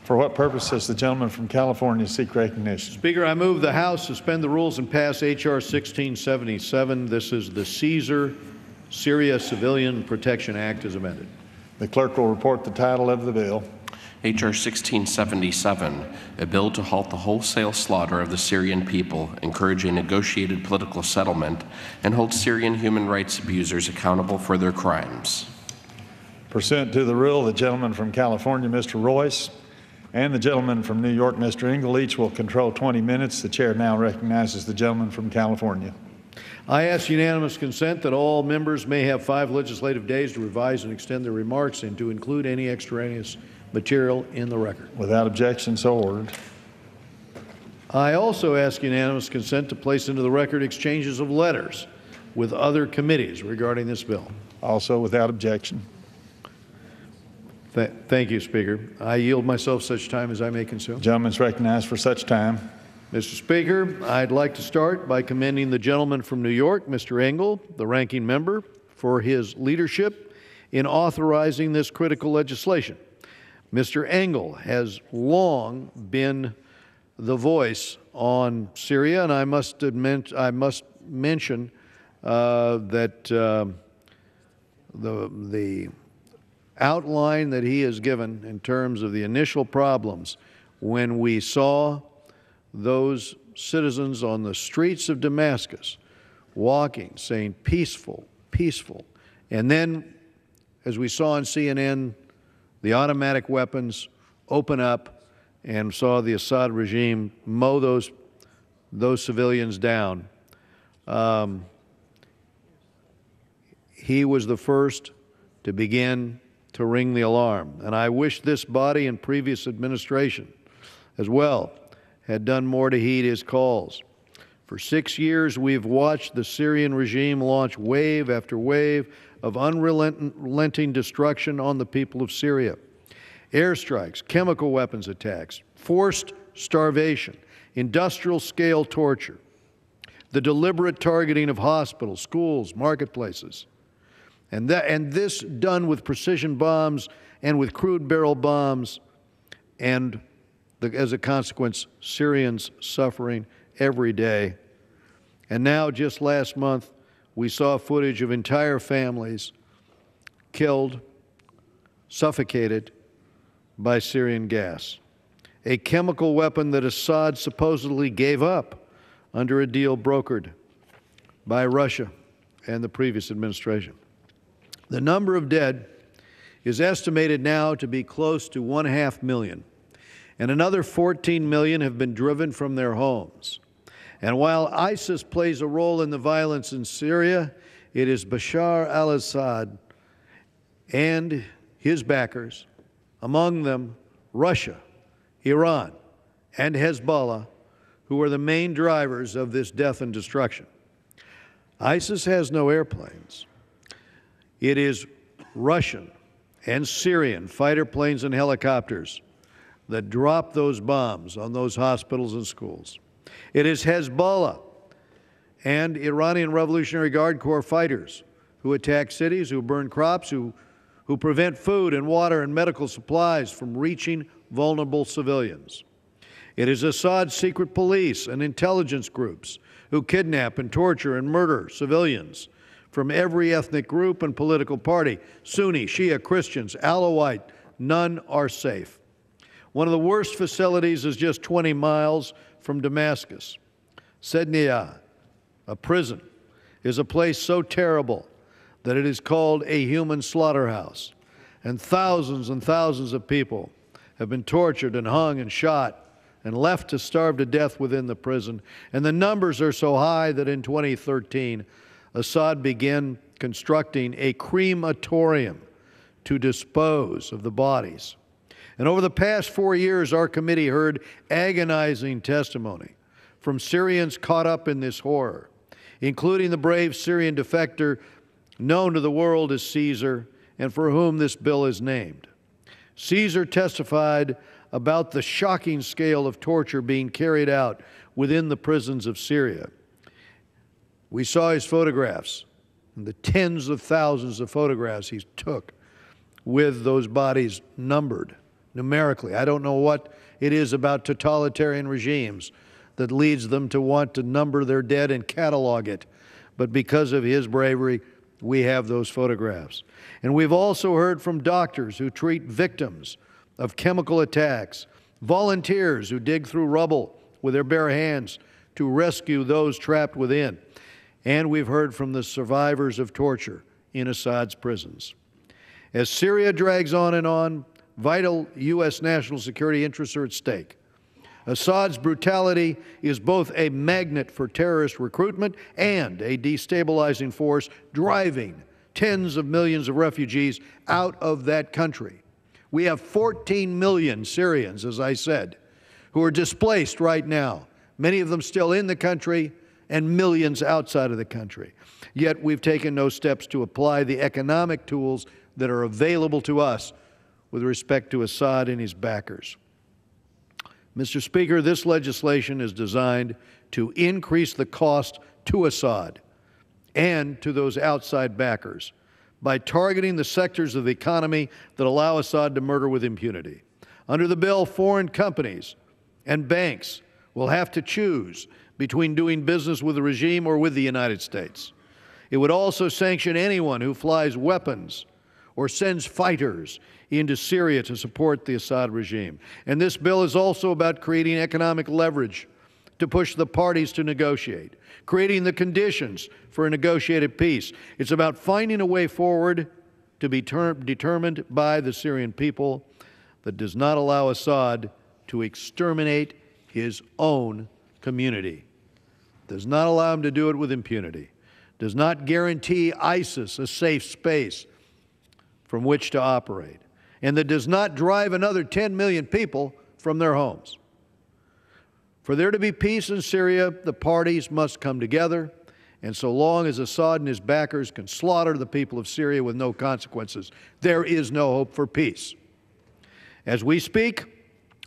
For what purpose does the gentleman from California seek recognition? Speaker, I move the House suspend the rules and pass H.R. 1677. This is the Syria Civilian Protection Act as amended. The clerk will report the title of the bill. H.R. 1677, a bill to halt the wholesale slaughter of the Syrian people, encourage a negotiated political settlement, and hold Syrian human rights abusers accountable for their crimes. Pursuant to the rule, the gentleman from California, Mr. Royce, and the gentleman from New York, Mr. Engel, each will control 20 minutes. The chair now recognizes the gentleman from California. I ask unanimous consent that all members may have 5 legislative days to revise and extend their remarks and to include any extraneous material in the record. Without objection, so ordered. I also ask unanimous consent to place into the record exchanges of letters with other committees regarding this bill. Also without objection. Thank you, Speaker. I yield myself such time as I may consume. The gentleman's recognized for such time. Mr. Speaker, I'd like to start by commending the gentleman from New York, Mr. Engel, the ranking member, for his leadership in authorizing this critical legislation. Mr. Engel has long been the voice on Syria, and I must mention that the outline that he has given in terms of the initial problems when we saw those citizens on the streets of Damascus walking, saying peaceful, peaceful, and then, as we saw on CNN, the automatic weapons open up and saw the Assad regime mow those civilians down. He was the first to begin to ring the alarm. And I wish this body and previous administration as well had done more to heed his calls. For 6 years, we've watched the Syrian regime launch wave after wave of unrelenting destruction on the people of Syria. Airstrikes, chemical weapons attacks, forced starvation, industrial-scale torture, the deliberate targeting of hospitals, schools, marketplaces, and this done with precision bombs and with crude barrel bombs, and as a consequence, Syrians suffering every day. And now, just last month, we saw footage of entire families killed, suffocated by Syrian gas, a chemical weapon that Assad supposedly gave up under a deal brokered by Russia and the previous administration. The number of dead is estimated now to be close to 1.5 million, and another 14 million have been driven from their homes. And while ISIS plays a role in the violence in Syria, it is Bashar al-Assad and his backers, among them Russia, Iran, and Hezbollah, who are the main drivers of this death and destruction. ISIS has no airplanes. It is Russian and Syrian fighter planes and helicopters that drop those bombs on those hospitals and schools. It is Hezbollah and Iranian Revolutionary Guard Corps fighters who attack cities, who burn crops, who prevent food and water and medical supplies from reaching vulnerable civilians. It is Assad's secret police and intelligence groups who kidnap and torture and murder civilians from every ethnic group and political party, Sunni, Shia, Christians, Alawite, none are safe. One of the worst facilities is just 20 miles from Damascus. Sedniya, a prison, is a place so terrible that it is called a human slaughterhouse. And thousands of people have been tortured and hung and shot and left to starve to death within the prison. And the numbers are so high that in 2013, Assad began constructing a crematorium to dispose of the bodies. And over the past 4 years, our committee heard agonizing testimony from Syrians caught up in this horror, including the brave Syrian defector known to the world as Caesar, and for whom this bill is named. Caesar testified about the shocking scale of torture being carried out within the prisons of Syria. We saw his photographs, and the tens of thousands of photographs he took with those bodies numbered numerically. I don't know what it is about totalitarian regimes that leads them to want to number their dead and catalog it. But because of his bravery, we have those photographs. And we've also heard from doctors who treat victims of chemical attacks, volunteers who dig through rubble with their bare hands to rescue those trapped within. And we've heard from the survivors of torture in Assad's prisons. As Syria drags on and on, vital U.S. national security interests are at stake. Assad's brutality is both a magnet for terrorist recruitment and a destabilizing force driving tens of millions of refugees out of that country. We have 14 million Syrians, as I said, who are displaced right now, many of them still in the country and millions outside of the country. Yet we've taken no steps to apply the economic tools that are available to us with respect to Assad and his backers. Mr. Speaker, this legislation is designed to increase the cost to Assad and to those outside backers by targeting the sectors of the economy that allow Assad to murder with impunity. Under the bill, foreign companies and banks will have to choose between doing business with the regime or with the United States. It would also sanction anyone who flies weapons or sends fighters into Syria to support the Assad regime. And this bill is also about creating economic leverage to push the parties to negotiate, creating the conditions for a negotiated peace. It's about finding a way forward to be determined by the Syrian people that does not allow Assad to exterminate his own community, does not allow him to do it with impunity, does not guarantee ISIS a safe space from which to operate, and that does not drive another 10 million people from their homes. For there to be peace in Syria, the parties must come together, and so long as Assad and his backers can slaughter the people of Syria with no consequences, there is no hope for peace. As we speak,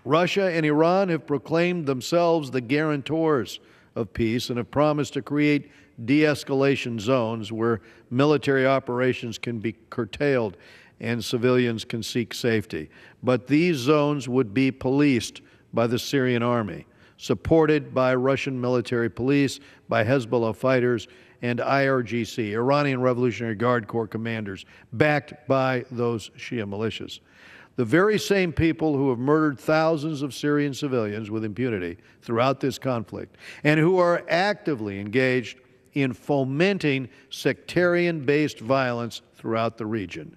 Russia and Iran have proclaimed themselves the guarantors of peace and have promised to create de-escalation zones where military operations can be curtailed and civilians can seek safety. But these zones would be policed by the Syrian army, supported by Russian military police, by Hezbollah fighters, and IRGC, Iranian Revolutionary Guard Corps commanders, backed by those Shia militias. The very same people who have murdered thousands of Syrian civilians with impunity throughout this conflict and who are actively engaged in fomenting sectarian-based violence throughout the region.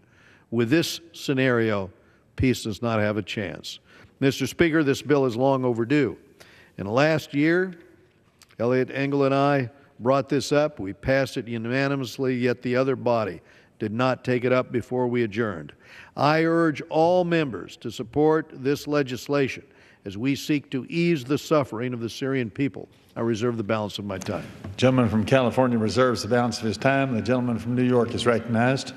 With this scenario, peace does not have a chance. Mr. Speaker, this bill is long overdue. And last year, Elliot Engel and I brought this up. We passed it unanimously, yet the other body did not take it up before we adjourned. I urge all members to support this legislation as we seek to ease the suffering of the Syrian people. I reserve the balance of my time. The gentleman from California reserves the balance of his time. The gentleman from New York is recognized.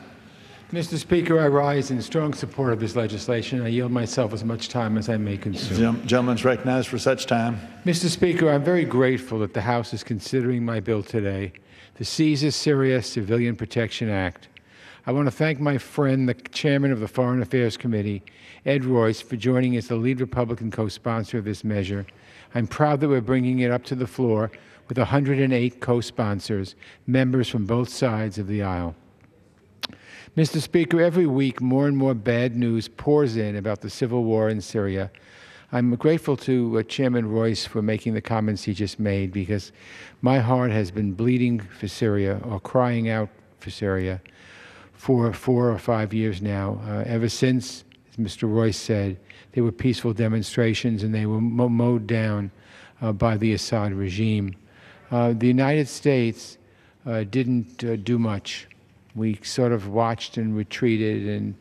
Mr. Speaker, I rise in strong support of this legislation. I yield myself as much time as I may consume. The gentleman is recognized for such time. Mr. Speaker, I'm very grateful that the House is considering my bill today, the Caesar Syria Civilian Protection Act. I want to thank my friend, the chairman of the Foreign Affairs Committee, Ed Royce, for joining as the lead Republican co-sponsor of this measure. I'm proud that we're bringing it up to the floor with 108 co-sponsors, members from both sides of the aisle. Mr. Speaker, every week more and more bad news pours in about the civil war in Syria. I'm grateful to Chairman Royce for making the comments he just made, because my heart has been bleeding for Syria, or crying out for Syria, for 4 or 5 years now. Ever since, as Mr. Royce said, there were peaceful demonstrations and they were mowed down by the Assad regime. The United States didn't do much. We sort of watched and retreated, and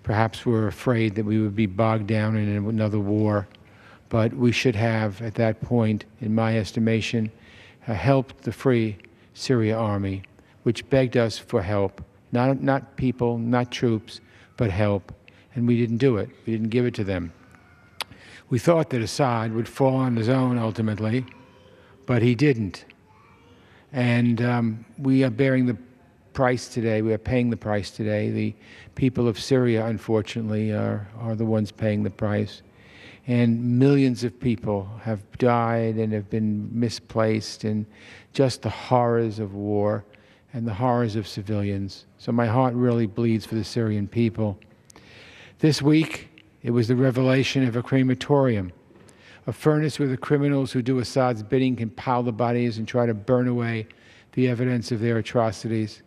perhaps were afraid that we would be bogged down in another war. But we should have, at that point, in my estimation, helped the Free Syria Army, which begged us for help. Not people, not troops, but help. And we didn't do it. We didn't give it to them. We thought that Assad would fall on his own ultimately, but he didn't. And we are bearing the price today. We are paying the price today. The people of Syria, unfortunately, are the ones paying the price. And millions of people have died and have been misplaced, and just the horrors of war and the horrors of civilians. So my heart really bleeds for the Syrian people. This week, it was the revelation of a crematorium, a furnace where the criminals who do Assad's bidding can pile the bodies and try to burn away the evidence of their atrocities.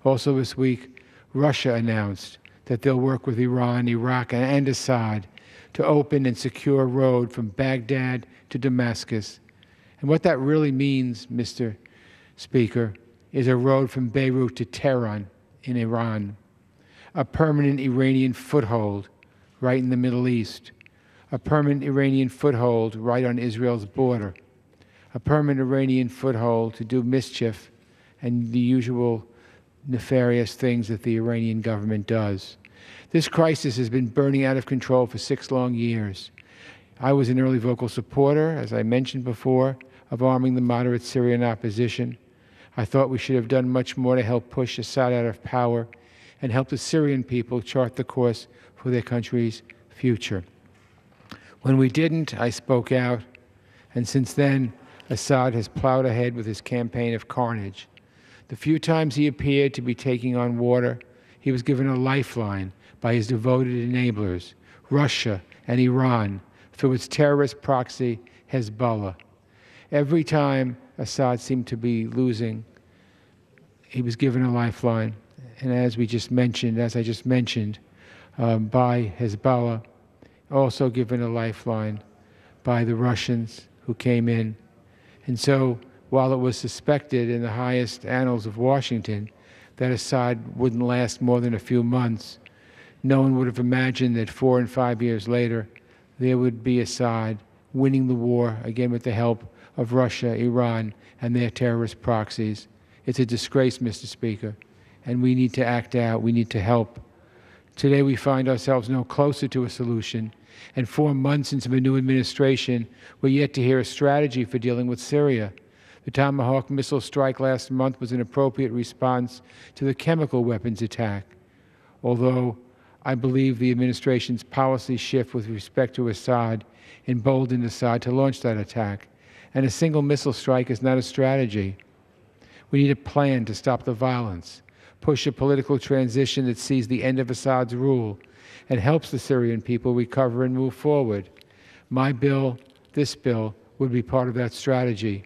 Also this week, Russia announced that they'll work with Iran, Iraq, and Assad to open and secure a road from Baghdad to Damascus. And what that really means, Mr. Speaker, is a road from Beirut to Tehran in Iran, a permanent Iranian foothold right in the Middle East, a permanent Iranian foothold right on Israel's border, a permanent Iranian foothold to do mischief and the usual nefarious things that the Iranian government does. This crisis has been burning out of control for 6 long years. I was an early vocal supporter, as I mentioned before, of arming the moderate Syrian opposition. I thought we should have done much more to help push Assad out of power and help the Syrian people chart the course for their country's future. When we didn't, I spoke out, and since then, Assad has plowed ahead with his campaign of carnage. The few times he appeared to be taking on water, he was given a lifeline by his devoted enablers, Russia and Iran, through its terrorist proxy, Hezbollah. Every time Assad seemed to be losing, he was given a lifeline. And as I just mentioned, by Hezbollah, also given a lifeline by the Russians who came in. And so, while it was suspected in the highest annals of Washington that Assad wouldn't last more than a few months, no one would have imagined that 4 and 5 years later, there would be Assad winning the war, again with the help of Russia, Iran, and their terrorist proxies. It's a disgrace, Mr. Speaker, and we need to act out. We need to help. Today we find ourselves no closer to a solution, and 4 months into the new administration, we're yet to hear a strategy for dealing with Syria. The Tomahawk missile strike last month was an appropriate response to the chemical weapons attack, although I believe the administration's policy shift with respect to Assad emboldened Assad to launch that attack, and a single missile strike is not a strategy. We need a plan to stop the violence, push a political transition that sees the end of Assad's rule, and helps the Syrian people recover and move forward. My bill, this bill, would be part of that strategy.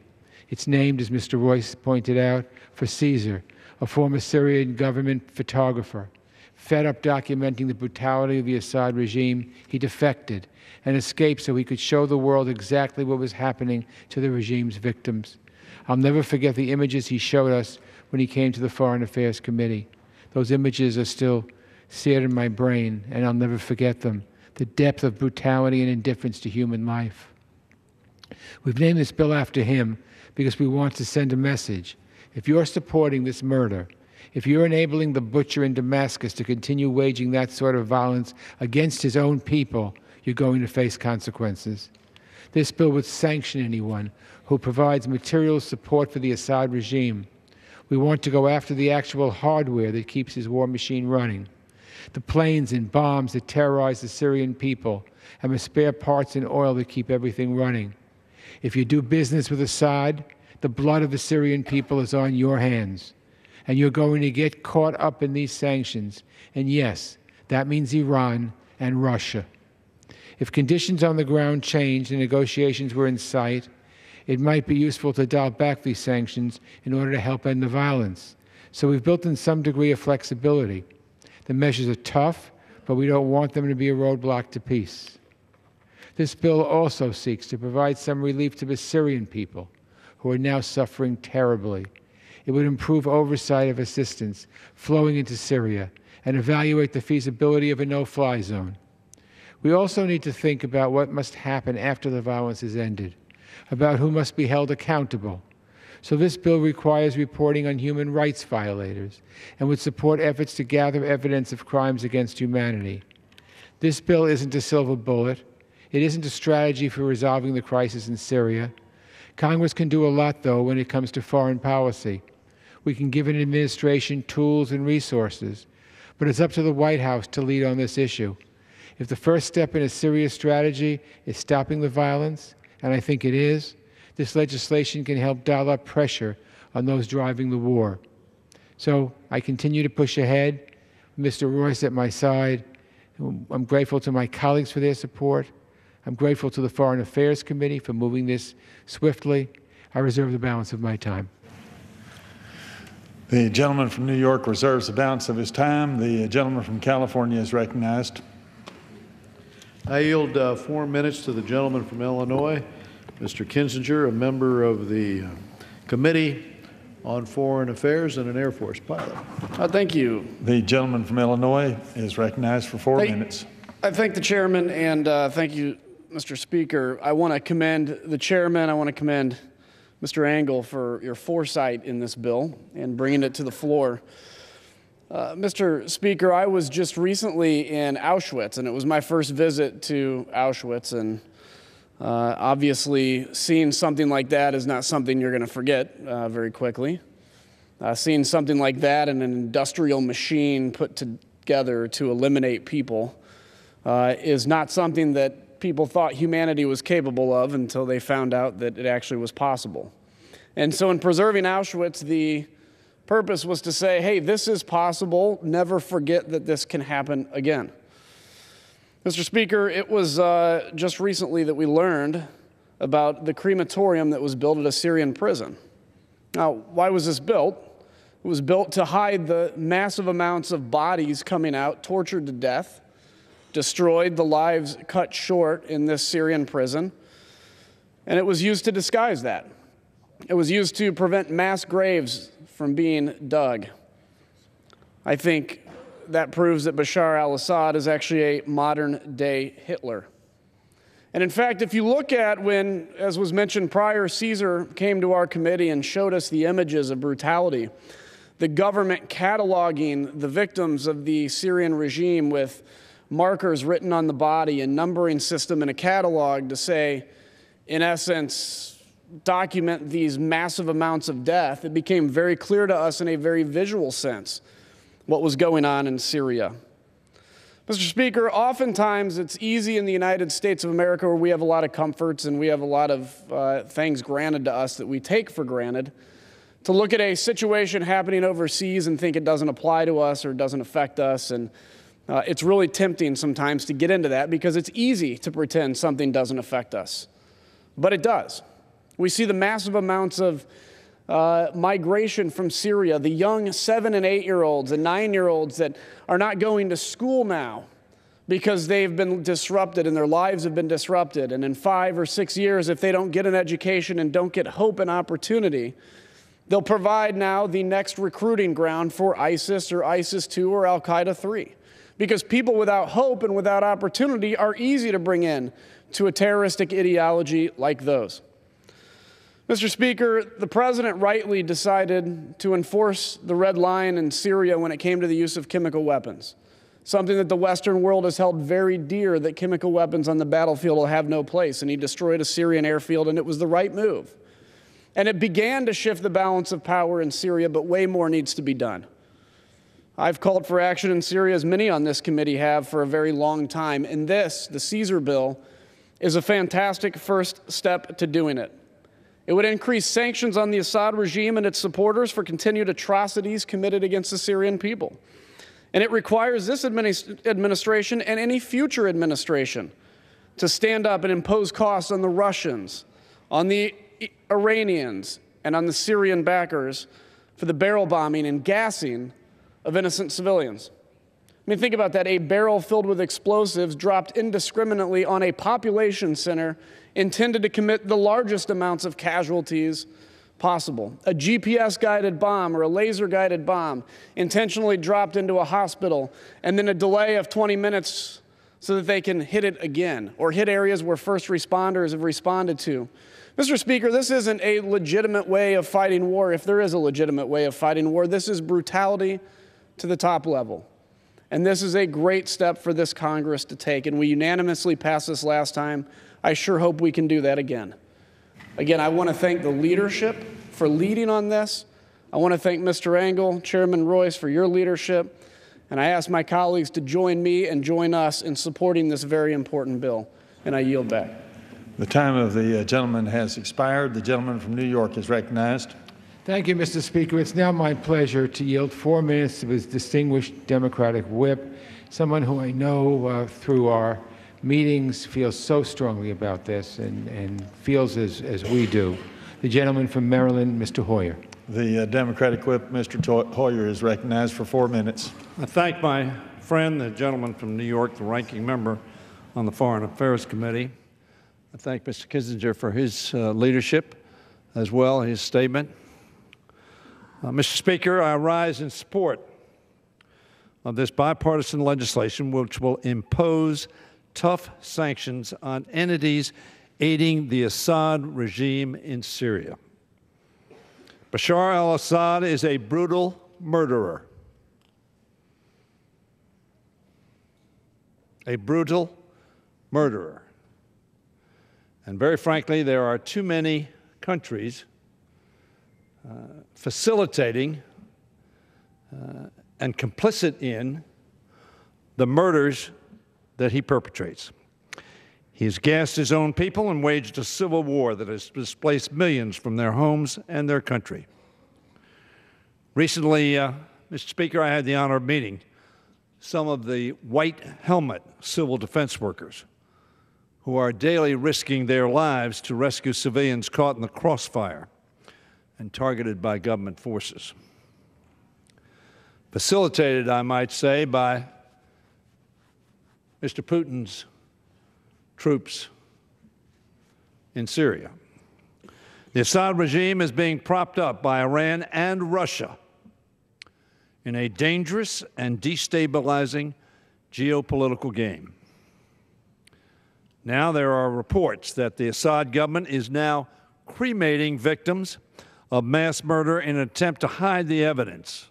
It's named, as Mr. Royce pointed out, for Caesar, a former Syrian government photographer. Fed up documenting the brutality of the Assad regime, he defected and escaped so he could show the world exactly what was happening to the regime's victims. I'll never forget the images he showed us when he came to the Foreign Affairs Committee. Those images are still seared in my brain, and I'll never forget them. The depth of brutality and indifference to human life. We've named this bill after him because we want to send a message. If you're supporting this murder, if you're enabling the butcher in Damascus to continue waging that sort of violence against his own people, you're going to face consequences. This bill would sanction anyone who provides material support for the Assad regime. We want to go after the actual hardware that keeps his war machine running, the planes and bombs that terrorize the Syrian people, and the spare parts and oil that keep everything running. If you do business with Assad, the blood of the Syrian people is on your hands, and you're going to get caught up in these sanctions. And yes, that means Iran and Russia. If conditions on the ground changed and negotiations were in sight, it might be useful to dial back these sanctions in order to help end the violence. So we've built in some degree of flexibility. The measures are tough, but we don't want them to be a roadblock to peace. This bill also seeks to provide some relief to the Syrian people, who are now suffering terribly. It would improve oversight of assistance flowing into Syria and evaluate the feasibility of a no-fly zone. We also need to think about what must happen after the violence is ended, about who must be held accountable. So this bill requires reporting on human rights violators and would support efforts to gather evidence of crimes against humanity. This bill isn't a silver bullet. It isn't a strategy for resolving the crisis in Syria. Congress can do a lot, though, when it comes to foreign policy. We can give an administration tools and resources, but it's up to the White House to lead on this issue. If the first step in a serious strategy is stopping the violence, and I think it is, this legislation can help dial up pressure on those driving the war. So I continue to push ahead, Mr. Royce at my side. I'm grateful to my colleagues for their support. I'm grateful to the Foreign Affairs Committee for moving this swiftly. I reserve the balance of my time. The gentleman from New York reserves the balance of his time. The gentleman from California is recognized. I yield 4 minutes to the gentleman from Illinois, Mr. Kinzinger, a member of the Committee on Foreign Affairs and an Air Force pilot. Thank you. The gentleman from Illinois is recognized for 4 minutes. I thank the chairman, and thank you, Mr. Speaker. I want to commend the chairman. I want to commend Mr. Engel for your foresight in this bill and bringing it to the floor. Mr. Speaker, I was just recently in Auschwitz, and it was my first visit to Auschwitz, and obviously seeing something like that is not something you're going to forget very quickly. Seeing something like that in an industrial machine put together to eliminate people is not something that people thought humanity was capable of until they found out that it actually was possible. And so in preserving Auschwitz, the purpose was to say, hey, this is possible. Never forget that this can happen again. Mr. Speaker, it was just recently that we learned about the crematorium that was built at a Syrian prison. Now, why was this built? It was built to hide the massive amounts of bodies coming out, tortured to death, destroyed, the lives cut short in this Syrian prison, and it was used to disguise that. It was used to prevent mass graves from being dug. I think that proves that Bashar al-Assad is actually a modern-day Hitler. And in fact, if you look at when, as was mentioned prior, Caesar came to our committee and showed us the images of brutality, the government cataloging the victims of the Syrian regime with markers written on the body, a numbering system and a catalog to say, in essence, document these massive amounts of death, it became very clear to us in a very visual sense what was going on in Syria. Mr. Speaker, oftentimes it's easy in the United States of America, where we have a lot of comforts and we have a lot of things granted to us that we take for granted, to look at a situation happening overseas and think it doesn't apply to us or doesn't affect us. And it's really tempting sometimes to get into that because it's easy to pretend something doesn't affect us. But it does. We see the massive amounts of migration from Syria, the young 7- and 8-year-olds and 9-year-olds that are not going to school now because they've been disrupted and their lives have been disrupted. And in 5 or 6 years, if they don't get an education and don't get hope and opportunity, they'll provide now the next recruiting ground for ISIS or ISIS-2 or Al-Qaeda-3. Because people without hope and without opportunity are easy to bring in to a terroristic ideology like those. Mr. Speaker, the president rightly decided to enforce the red line in Syria when it came to the use of chemical weapons, something that the Western world has held very dear, that chemical weapons on the battlefield will have no place, and he destroyed a Syrian airfield, and it was the right move. And it began to shift the balance of power in Syria, but way more needs to be done. I've called for action in Syria, as many on this committee have, for a very long time, and this, the Caesar bill, is a fantastic first step to doing it. It would increase sanctions on the Assad regime and its supporters for continued atrocities committed against the Syrian people. And it requires this administration and any future administration to stand up and impose costs on the Russians, on the Iranians, and on the Syrian backers for the barrel bombing and gassing of innocent civilians. I mean, think about that. A barrel filled with explosives dropped indiscriminately on a population center intended to commit the largest amounts of casualties possible. A GPS-guided bomb or a laser-guided bomb intentionally dropped into a hospital, and then a delay of 20 minutes so that they can hit it again, or hit areas where first responders have responded to. Mr. Speaker, this isn't a legitimate way of fighting war. If there is a legitimate way of fighting war, this is brutality to the top level. And this is a great step for this Congress to take, and we unanimously passed this last time. I sure hope we can do that again. Again, I want to thank the leadership for leading on this. I want to thank Mr. Engel, Chairman Royce, for your leadership, and I ask my colleagues to join me and join us in supporting this very important bill, and I yield back. The time of the gentleman has expired. The gentleman from New York is recognized. Thank you, Mr. Speaker. It's now my pleasure to yield 4 minutes to his distinguished Democratic whip, someone who I know through our meetings feels so strongly about this and feels as we do. The gentleman from Maryland, Mr. Hoyer. The Democratic whip, Mr. Hoyer, is recognized for 4 minutes. I thank my friend, the gentleman from New York, the ranking member on the Foreign Affairs Committee. I thank Mr. Kissinger for his leadership as well, his statement. Mr. Speaker, I rise in support of this bipartisan legislation which will impose tough sanctions on entities aiding the Assad regime in Syria. Bashar al-Assad is a brutal murderer. A brutal murderer. And very frankly, there are too many countries facilitating and complicit in the murders that he perpetrates. He has gassed his own people and waged a civil war that has displaced millions from their homes and their country. Recently, Mr. Speaker, I had the honor of meeting some of the white helmet civil defense workers who are daily risking their lives to rescue civilians caught in the crossfire and targeted by government forces. Facilitated, I might say, by Mr. Putin's troops in Syria. The Assad regime is being propped up by Iran and Russia in a dangerous and destabilizing geopolitical game. Now there are reports that the Assad government is now cremating victims of mass murder in an attempt to hide the evidence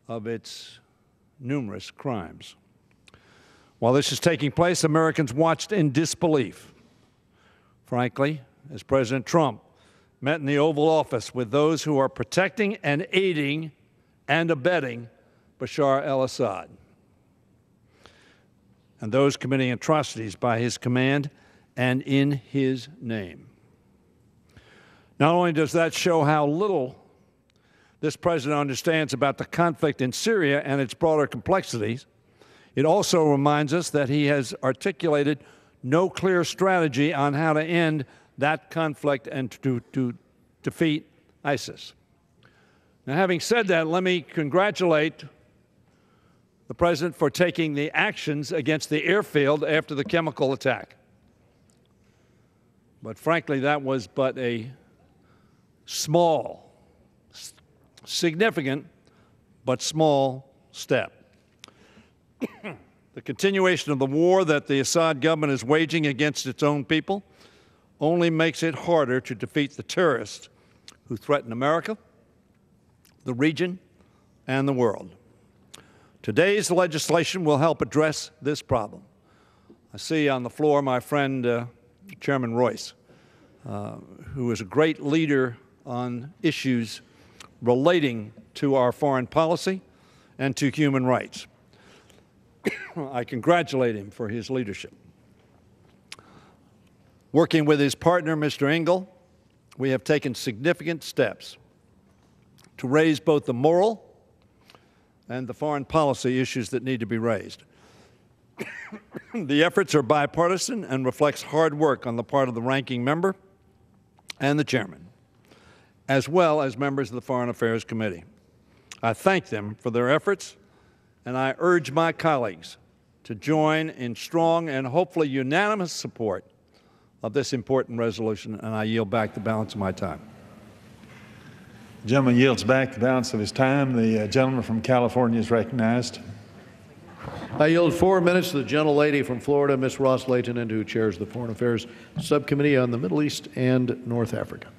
of its numerous crimes. While this is taking place, Americans watched in disbelief. Frankly, as President Trump met in the Oval Office with those who are protecting and aiding and abetting Bashar al-Assad and those committing atrocities by his command and in his name. Not only does that show how little this president understands about the conflict in Syria and its broader complexities, it also reminds us that he has articulated no clear strategy on how to end that conflict and to defeat ISIS. Now, having said that, let me congratulate the president for taking the actions against the airfield after the chemical attack. But frankly, that was but a small, significant, but small step. The continuation of the war that the Assad government is waging against its own people only makes it harder to defeat the terrorists who threaten America, the region, and the world. Today's legislation will help address this problem. I see on the floor my friend, Chairman Royce, who is a great leader on issues relating to our foreign policy and to human rights. I congratulate him for his leadership. Working with his partner, Mr. Engel, we have taken significant steps to raise both the moral and the foreign policy issues that need to be raised. The efforts are bipartisan and reflects hard work on the part of the ranking member and the chairman, as well as members of the Foreign Affairs Committee. I thank them for their efforts, and I urge my colleagues to join in strong and hopefully unanimous support of this important resolution, and I yield back the balance of my time. The gentleman yields back the balance of his time. The gentleman from California is recognized. I yield 4 minutes to the gentlelady from Florida, Ms. Ross Layton, and who chairs the Foreign Affairs Subcommittee on the Middle East and North Africa.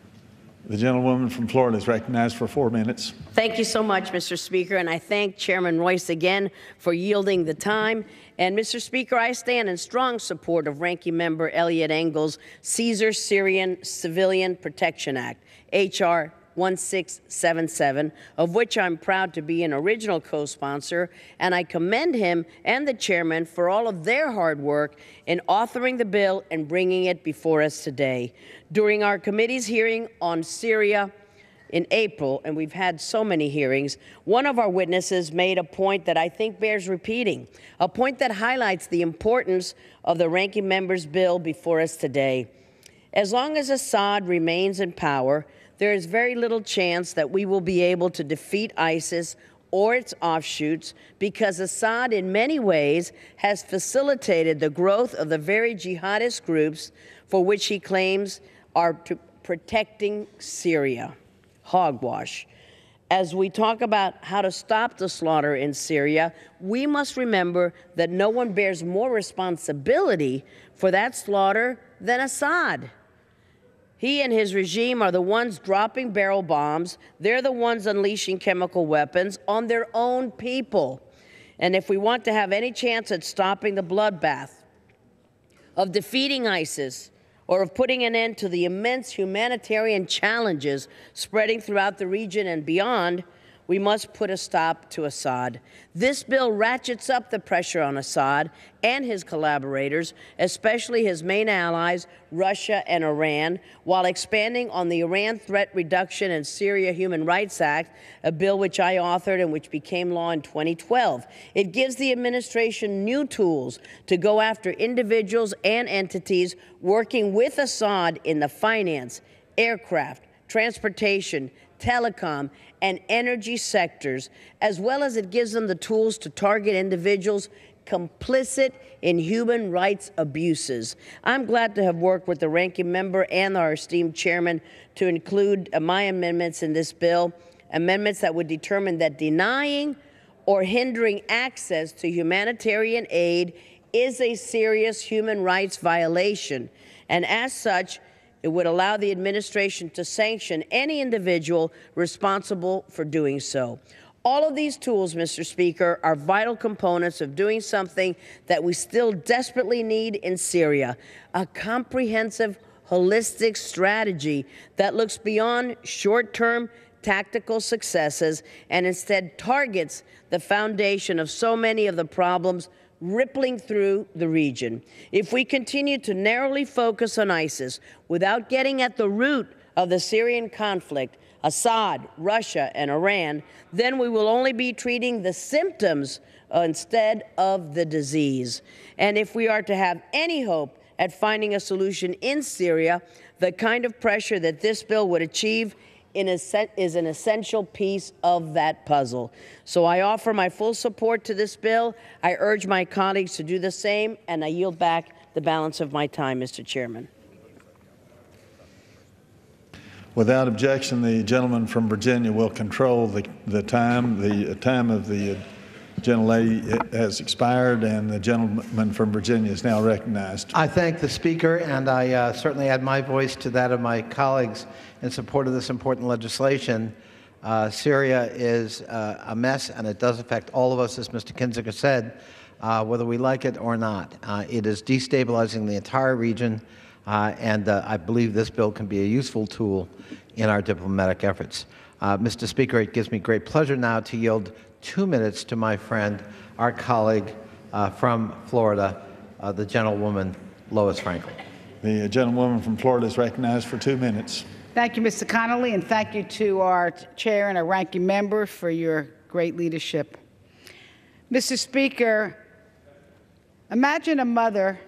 The gentlewoman from Florida is recognized for 4 minutes. Thank you so much, Mr. Speaker, and I thank Chairman Royce again for yielding the time. And, Mr. Speaker, I stand in strong support of Ranking Member Eliot Engel's Caesar Syrian Civilian Protection Act, H.R. 1677, of which I'm proud to be an original co-sponsor, and I commend him and the chairman for all of their hard work in authoring the bill and bringing it before us today. During our committee's hearing on Syria in April, and we've had so many hearings, one of our witnesses made a point that I think bears repeating, a point that highlights the importance of the ranking member's bill before us today. As long as Assad remains in power, there is very little chance that we will be able to defeat ISIS or its offshoots, because Assad in many ways has facilitated the growth of the very jihadist groups for which he claims are protecting Syria. Hogwash. As we talk about how to stop the slaughter in Syria, we must remember that no one bears more responsibility for that slaughter than Assad. He and his regime are the ones dropping barrel bombs. They're the ones unleashing chemical weapons on their own people. And if we want to have any chance at stopping the bloodbath, of defeating ISIS, or of putting an end to the immense humanitarian challenges spreading throughout the region and beyond, we must put a stop to Assad. This bill ratchets up the pressure on Assad and his collaborators, especially his main allies, Russia and Iran, while expanding on the Iran Threat Reduction and Syria Human Rights Act, a bill which I authored and which became law in 2012. It gives the administration new tools to go after individuals and entities working with Assad in the finance, aircraft, transportation, telecom, and energy sectors, as well as it gives them the tools to target individuals complicit in human rights abuses. I'm glad to have worked with the ranking member and our esteemed chairman to include my amendments in this bill, amendments that would determine that denying or hindering access to humanitarian aid is a serious human rights violation, and as such, it would allow the administration to sanction any individual responsible for doing so. All of these tools, Mr. Speaker, are vital components of doing something that we still desperately need in Syria, a comprehensive, holistic strategy that looks beyond short-term tactical successes and instead targets the foundation of so many of the problems rippling through the region. If we continue to narrowly focus on ISIS without getting at the root of the Syrian conflict, Assad, Russia, and Iran, then we will only be treating the symptoms instead of the disease. And if we are to have any hope at finding a solution in Syria, the kind of pressure that this bill would achieve is an essential piece of that puzzle. So I offer my full support to this bill. I urge my colleagues to do the same, and I yield back the balance of my time, Mr. Chairman. Without objection, the gentleman from Virginia will control the time. The time of the gentlelady has expired, and the gentleman from Virginia is now recognized. I thank the Speaker, and I certainly add my voice to that of my colleagues in support of this important legislation. Syria is a mess, and it does affect all of us, as Mr. Kinzinger said, whether we like it or not. It is destabilizing the entire region, and I believe this bill can be a useful tool in our diplomatic efforts. Mr. Speaker, it gives me great pleasure now to yield 2 minutes to my friend, our colleague from Florida, the gentlewoman Lois Frankel. The gentlewoman from Florida is recognized for 2 minutes. Thank you, Mr. Connolly, and thank you to our chair and our ranking member for your great leadership. Mr. Speaker, imagine a mother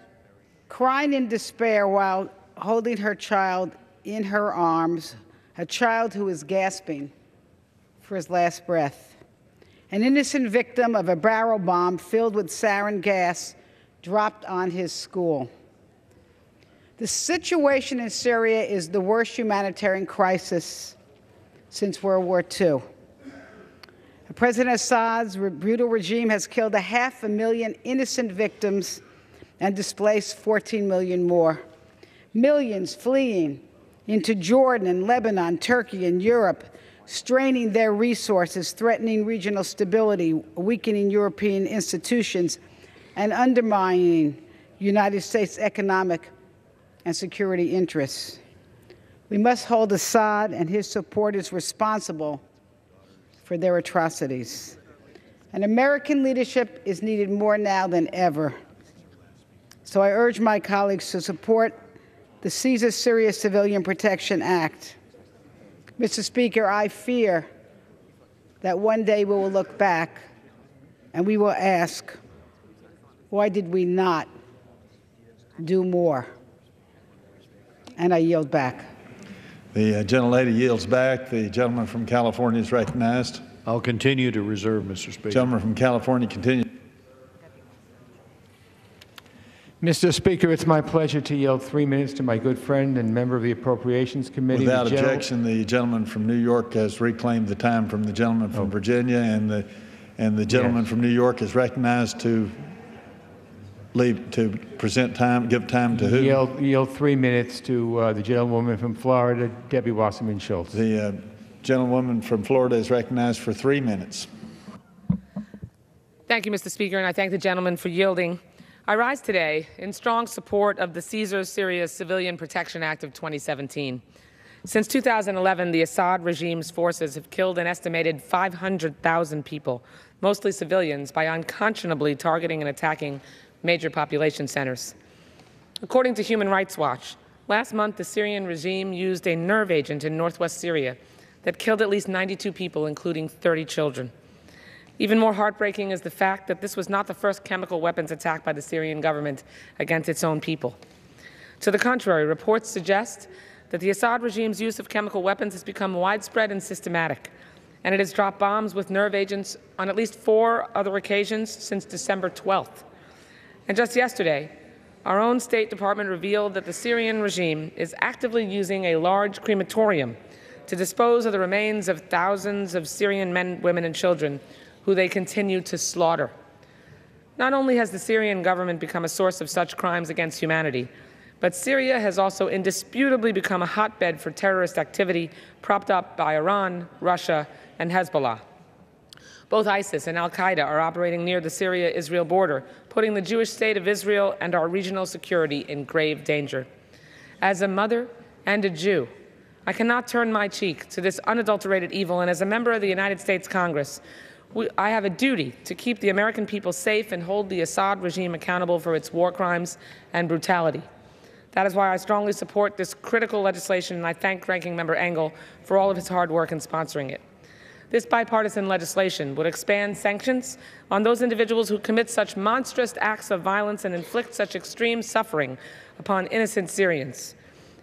crying in despair while holding her child in her arms, a child who is gasping for his last breath. An innocent victim of a barrel bomb filled with sarin gas dropped on his school. The situation in Syria is the worst humanitarian crisis since World War II. President Assad's brutal regime has killed 500,000 innocent victims and displaced 14 million more. Millions fleeing into Jordan and Lebanon, Turkey, and Europe, straining their resources, threatening regional stability, weakening European institutions, and undermining United States economic and security interests. We must hold Assad and his supporters responsible for their atrocities. And American leadership is needed more now than ever. So I urge my colleagues to support the Caesar Syria Civilian Protection Act. Mr. Speaker, I fear that one day we will look back and we will ask, why did we not do more? And I yield back. The gentlelady yields back. The gentleman from California is recognized. I'll continue to reserve, Mr. Speaker. Gentleman from California, continue. Mr. Speaker, it's my pleasure to yield 3 minutes to my good friend and member of the Appropriations Committee. Without objection, the gentleman from New York has reclaimed the time from the gentleman from Virginia, and the gentleman from New York is recognized to present time, give time to who? Yield 3 minutes to the gentlewoman from Florida, Debbie Wasserman Schultz. The gentlewoman from Florida is recognized for 3 minutes. Thank you, Mr. Speaker, and I thank the gentleman for yielding. I rise today in strong support of the Caesar Syria Civilian Protection Act of 2017. Since 2011, the Assad regime's forces have killed an estimated 500,000 people, mostly civilians, by unconscionably targeting and attacking major population centers. According to Human Rights Watch, last month the Syrian regime used a nerve agent in northwest Syria that killed at least 92 people, including 30 children. Even more heartbreaking is the fact that this was not the first chemical weapons attack by the Syrian government against its own people. To the contrary, reports suggest that the Assad regime's use of chemical weapons has become widespread and systematic, and it has dropped bombs with nerve agents on at least 4 other occasions since December 12th. And just yesterday, our own State Department revealed that the Syrian regime is actively using a large crematorium to dispose of the remains of thousands of Syrian men, women, and children who they continue to slaughter. Not only has the Syrian government become a source of such crimes against humanity, but Syria has also indisputably become a hotbed for terrorist activity propped up by Iran, Russia, and Hezbollah. Both ISIS and al-Qaeda are operating near the Syria-Israel border, putting the Jewish state of Israel and our regional security in grave danger. As a mother and a Jew, I cannot turn my cheek to this unadulterated evil, and as a member of the United States Congress, I have a duty to keep the American people safe and hold the Assad regime accountable for its war crimes and brutality. That is why I strongly support this critical legislation, and I thank Ranking Member Engel for all of his hard work in sponsoring it. This bipartisan legislation would expand sanctions on those individuals who commit such monstrous acts of violence and inflict such extreme suffering upon innocent Syrians.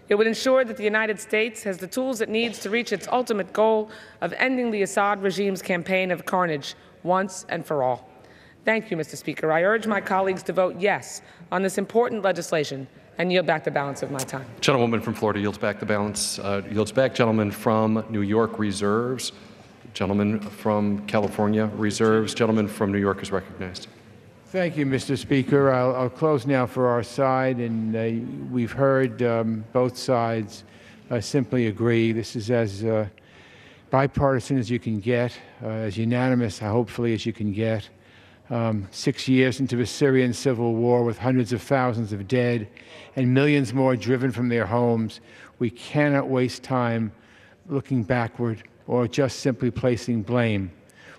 It would ensure that the United States has the tools it needs to reach its ultimate goal of ending the Assad regime's campaign of carnage once and for all. Thank you, Mr. Speaker. I urge my colleagues to vote yes on this important legislation and yield back the balance of my time. Gentlewoman from Florida yields back the balance. Yields back. Gentleman from New York reserves. Gentleman from California reserves. Gentleman from New York is recognized. Thank you, Mr. Speaker. I'll close now for our side, and we've heard both sides simply agree. This is as bipartisan as you can get, as unanimous, hopefully, as you can get. 6 years into a Syrian civil war with hundreds of thousands of dead and millions more driven from their homes, we cannot waste time looking backward or just simply placing blame.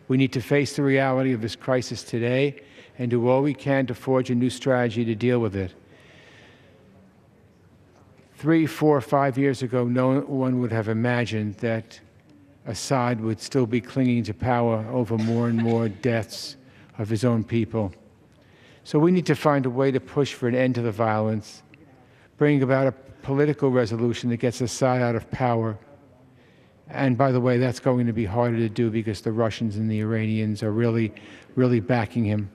We need to face the reality of this crisis today and do all we can to forge a new strategy to deal with it. 3, 4, 5 years ago, no one would have imagined that Assad would still be clinging to power over more and more deaths of his own people. So we need to find a way to push for an end to the violence, bring about a political resolution that gets Assad out of power. And by the way, that's going to be harder to do because the Russians and the Iranians are really backing him.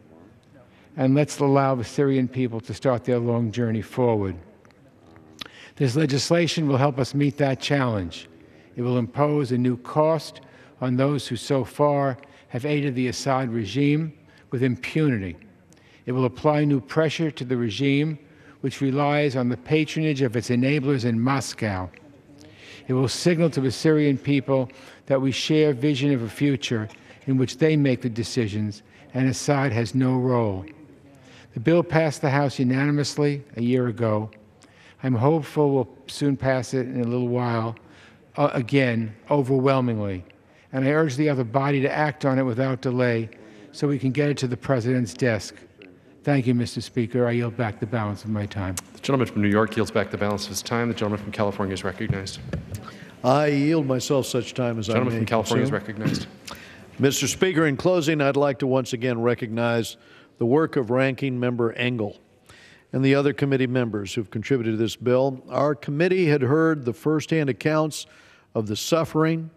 And let's allow the Syrian people to start their long journey forward. This legislation will help us meet that challenge. It will impose a new cost on those who so far have aided the Assad regime with impunity. It will apply new pressure to the regime, which relies on the patronage of its enablers in Moscow. It will signal to the Syrian people that we share a vision of a future in which they make the decisions and Assad has no role. The bill passed the House unanimously a year ago. I'm hopeful we'll soon pass it in a little while, again, overwhelmingly. And I urge the other body to act on it without delay so we can get it to the President's desk. Thank you, Mr. Speaker. I yield back the balance of my time. The gentleman from New York yields back the balance of his time. The gentleman from California is recognized. I yield myself such time as I may. The gentleman from California is consume. recognized. Mr. Speaker, in closing, I'd like to once again recognize the work of Ranking Member Engel and the other committee members who've contributed to this bill. Our committee had heard the firsthand accounts of the suffering.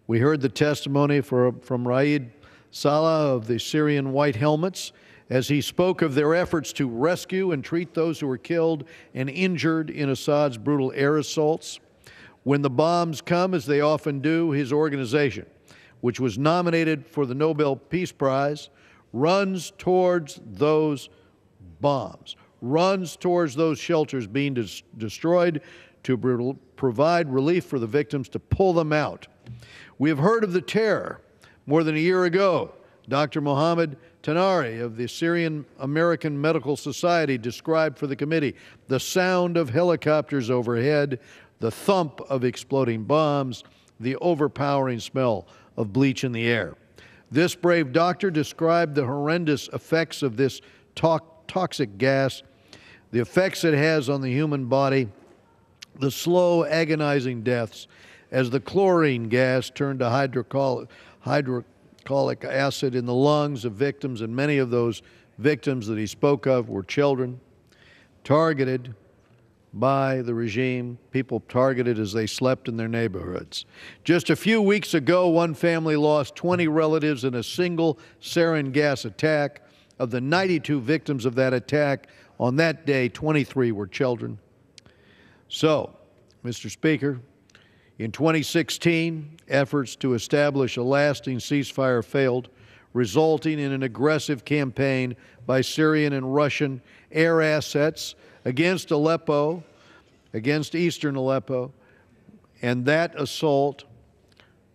We heard the testimony from Raed Salah of the Syrian White Helmets as he spoke of their efforts to rescue and treat those who were killed and injured in Assad's brutal air assaults. When the bombs come, as they often do, his organization, which was nominated for the Nobel Peace Prize, runs towards those bombs, runs towards those shelters being destroyed to provide relief for the victims, to pull them out. We have heard of the terror. More than a year ago, Dr. Mohammed Tanari of the Syrian American Medical Society described for the committee the sound of helicopters overhead, the thump of exploding bombs, the overpowering smell of bleach in the air. This brave doctor described the horrendous effects of this toxic gas, the effects it has on the human body, the slow, agonizing deaths as the chlorine gas turned to hydrochloric acid in the lungs of victims, and many of those victims that he spoke of were children targeted by the regime, people targeted as they slept in their neighborhoods. Just a few weeks ago, one family lost 20 relatives in a single sarin gas attack. Of the 92 victims of that attack, on that day, 23 were children. So, Mr. Speaker, in 2016, efforts to establish a lasting ceasefire failed, resulting in an aggressive campaign by Syrian and Russian air assets against Aleppo, against eastern Aleppo, and that assault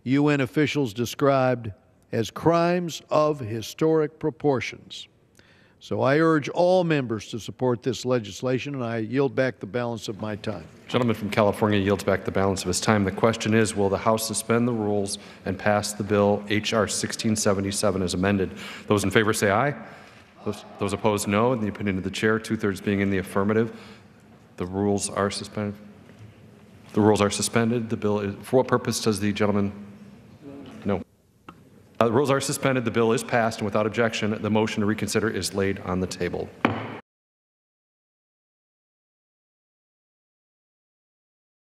UN officials described as crimes of historic proportions. So I urge all members to support this legislation, and I yield back the balance of my time. The gentleman from California yields back the balance of his time. The question is, will the House suspend the rules and pass the bill H.R. 1677 as amended? Those in favor say aye. Those opposed, no. In the opinion of the chair, two-thirds being in the affirmative, the rules are suspended. The rules are suspended. The bill is, for what purpose does the gentleman? No. The rules are suspended. The bill is passed, and without objection, the motion to reconsider is laid on the table.